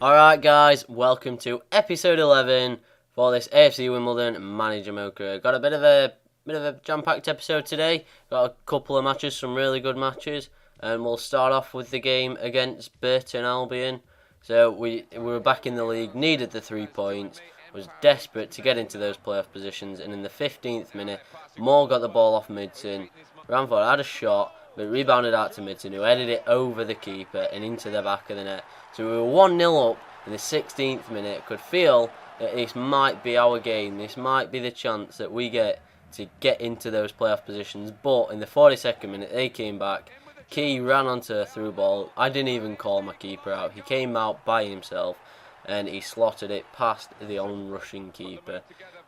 Alright guys, welcome to episode 11 for this AFC Wimbledon Manager Mocha. Got a bit of a jam-packed episode today. Got a couple of matches, some really good matches, and we'll start off with the game against Burton Albion. So we were back in the league, needed the 3 points, was desperate to get into those playoff positions, and in the 15th minute, Moore got the ball off Midson, ran forward, had a shot, but rebounded out to Midson, who headed it over the keeper and into the back of the net. So we were 1-0 up in the 16th minute. Could feel that this might be our game. This might be the chance that we get to get into those playoff positions. But in the 42nd minute, they came back. Key ran onto a through ball. I didn't even call my keeper out. He came out by himself and he slotted it past the on-rushing keeper.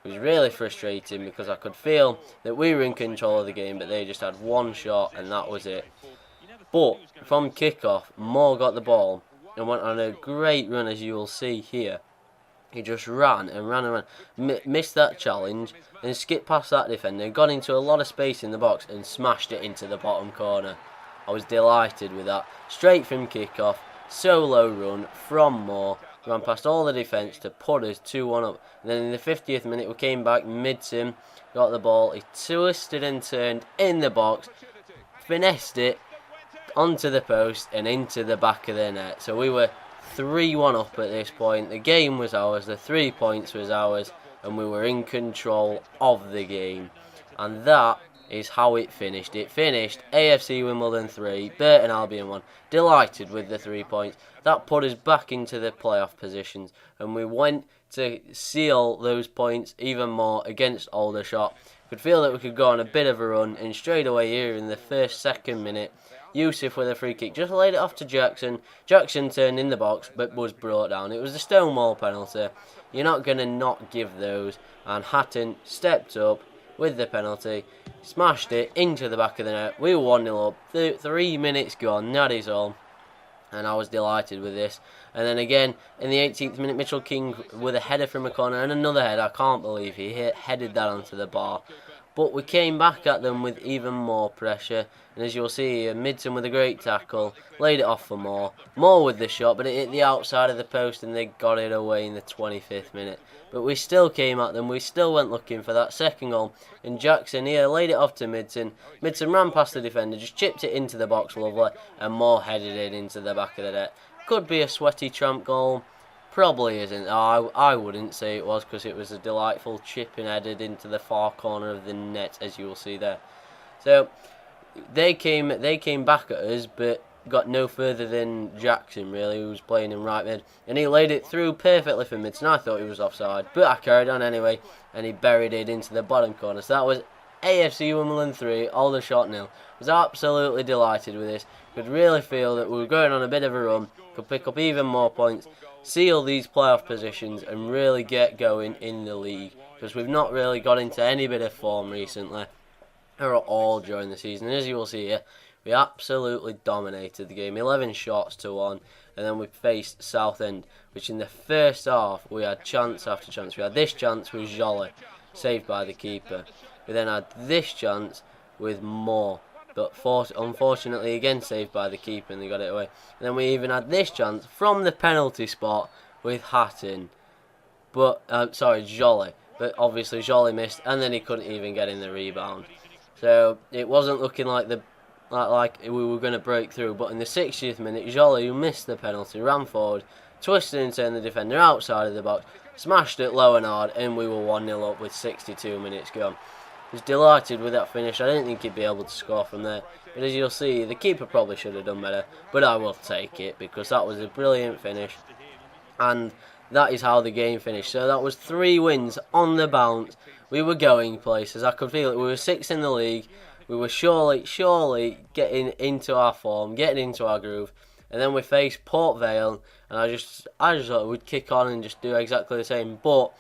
It was really frustrating because I could feel that we were in control of the game, but they just had one shot and that was it. But from kickoff, Moore got the ball and went on a great run, as you will see here. He just ran and ran and ran, missed that challenge, and skipped past that defender, got into a lot of space in the box and smashed it into the bottom corner. I was delighted with that. Straight from kickoff, solo run from Moore, ran past all the defence to put us 2-1 up. And then in the 50th minute we came back, Midson got the ball, he twisted and turned in the box, finessed it onto the post and into the back of the net. So we were 3-1 up at this point. The game was ours, the 3 points was ours, and we were in control of the game. And that is how it finished. It finished AFC Wimbledon 3, Burton Albion 1. Delighted with the 3 points. That put us back into the playoff positions, and we went to seal those points even more against Aldershot. Could feel that we could go on a bit of a run, and straight away here in the second minute, Yusuf with a free kick just laid it off to Jackson. Jackson turned in the box but was brought down. It was a Stonewall penalty. You're not going to not give those. And Hatton stepped up with the penalty, smashed it into the back of the net. We were 1-0 up. 3 minutes gone, that is all. And I was delighted with this. And then again, in the 18th minute, Mitchell King with a header from a corner and another header. I can't believe he headed that onto the bar. But we came back at them with even more pressure. And as you'll see here, Midson with a great tackle, laid it off for Moore. Moore with the shot, but it hit the outside of the post and they got it away in the 25th minute. But we still came at them, we still went looking for that second goal. And Jackson here laid it off to Midson. Midson ran past the defender, just chipped it into the box lovely, and Moore headed it into the back of the net. Could be a sweaty tramp goal. Probably isn't. I wouldn't say it was, because it was a delightful chip and headed into the far corner of the net, as you will see there. So they came back at us, but got no further than Jackson really, who was playing in right mid, and he laid it through perfectly for Midson. I thought he was offside, but I carried on anyway, and he buried it into the bottom corner. So that was AFC Wimbledon 3, Aldershot 0. Was absolutely delighted with this. Could really feel that we were going on a bit of a run, could pick up even more points, seal these playoff positions and really get going in the league, because we've not really got into any bit of form recently or at all during the season. And as you will see here, we absolutely dominated the game, 11 shots to 1, and then we faced Southend, which in the first half we had chance after chance. We had this chance with Jolie, saved by the keeper. We then had this chance with Moore, but unfortunately again saved by the keeper and they got it away. And then we even had this chance from the penalty spot with Hatton, but Jolie, but obviously Jolie missed, and then he couldn't even get in the rebound. So it wasn't looking like we were going to break through. But in the 60th minute, Jolie, who missed the penalty, ran forward, twisted and turned the defender outside of the box, smashed it low and hard, and we were 1-0 up with 62 minutes gone. Was delighted with that finish. I didn't think he'd be able to score from there, but as you'll see, the keeper probably should have done better, but I will take it because that was a brilliant finish, and that is how the game finished. So that was 3 wins on the bounce. We were going places. I could feel it. We were 6th in the league. We were surely getting into our form, getting into our groove, and then we faced Port Vale, and I just thought we'd kick on and just do exactly the same, but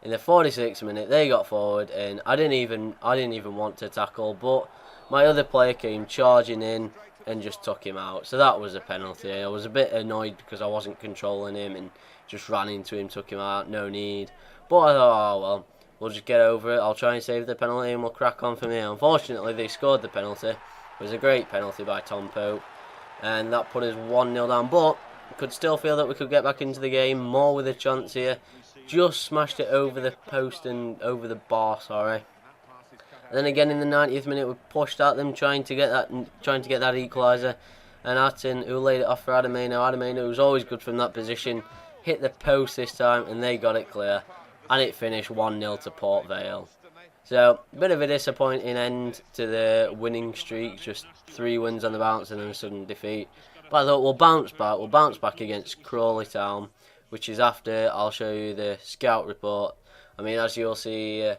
in the 46th minute, they got forward, and I didn't even want to tackle, but my other player came charging in and just took him out. So that was a penalty. I was a bit annoyed because I wasn't controlling him and just ran into him, took him out, no need. But I thought, oh well, we'll just get over it. I'll try and save the penalty and we'll crack on from here. Unfortunately, they scored the penalty. It was a great penalty by Tom Pope, and that put us 1-0 down. But Could still feel that we could get back into the game, more with a chance here. Just smashed it over the post and over the bar, sorry. And then again in the 90th minute, we pushed at them, trying to get that equaliser. And Atten, who laid it off for Adameno. Adameno was always good from that position. Hit the post this time, and they got it clear. And it finished 1-0 to Port Vale. So, a bit of a disappointing end to the winning streak. Just 3 wins on the bounce and then a sudden defeat. But I thought we'll bounce back. We'll bounce back against Crawley Town, which is after I'll show you the scout report. I mean, as you'll see,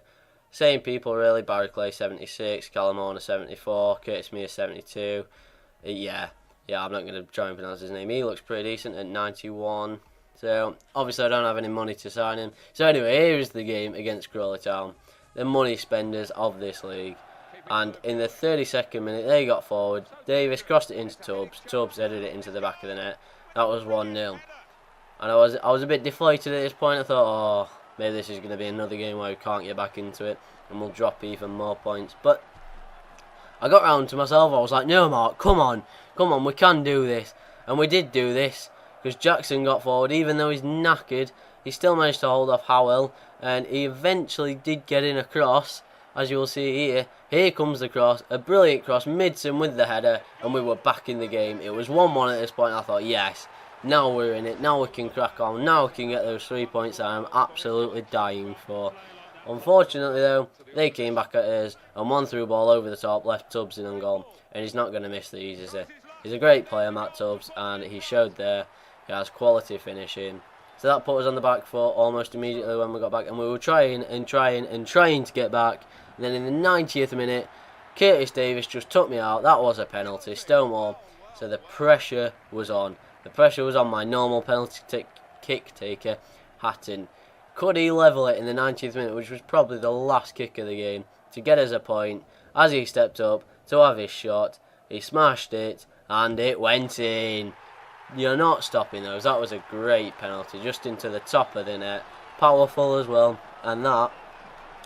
same people really. Barry Clay 76, Callum Horner 74, Curtis Mears 72. Yeah, I'm not going to try and pronounce his name. He looks pretty decent at 91. So, obviously I don't have any money to sign him. So anyway, here is the game against Crawley Town, the money spenders of this league. And in the 32nd minute, they got forward. Davis crossed it into Tubbs. Tubbs headed it into the back of the net. That was 1-0. And I was a bit deflated at this point. I thought, oh, maybe this is going to be another game where we can't get back into it, and we'll drop even more points. But I got round to myself. I was like, no, Mark, come on, we can do this. And we did do this, because Jackson got forward. Even though he's knackered, he still managed to hold off Howell, and he eventually did get in a cross. As you will see here, here comes the cross, a brilliant cross, Midson with the header, and we were back in the game. It was 1-1 at this point. I thought, yes, now we're in it, now we can crack on, now we can get those 3 points that I'm absolutely dying for. Unfortunately though, they came back at us, and one through ball over the top, left Tubbs in on goal, and he's not going to miss these, is he? He's a great player, Matt Tubbs, and he showed there, he has quality finishing. So that put us on the back foot almost immediately when we got back, and we were trying to get back. And then in the 90th minute, Curtis Davis just took me out. That was a penalty, Stonewall. So the pressure was on. The pressure was on my normal penalty kick taker, Hatton. Could he level it in the 90th minute, which was probably the last kick of the game, to get us a point? As he stepped up to have his shot, he smashed it, and it went in. You're not stopping those. That was a great penalty, just into the top of the net. Powerful as well, and that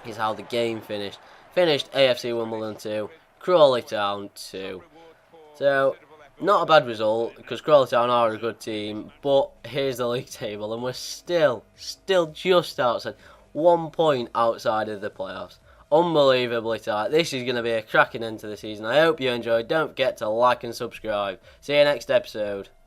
is how the game finished. Finished AFC Wimbledon 2, Crawley Town 2. So, not a bad result, because Crawley Town are a good team, but here's the league table, and we're still just outside, 1 point outside of the playoffs. Unbelievably tight. This is going to be a cracking end to the season. I hope you enjoyed. Don't forget to like and subscribe. See you next episode.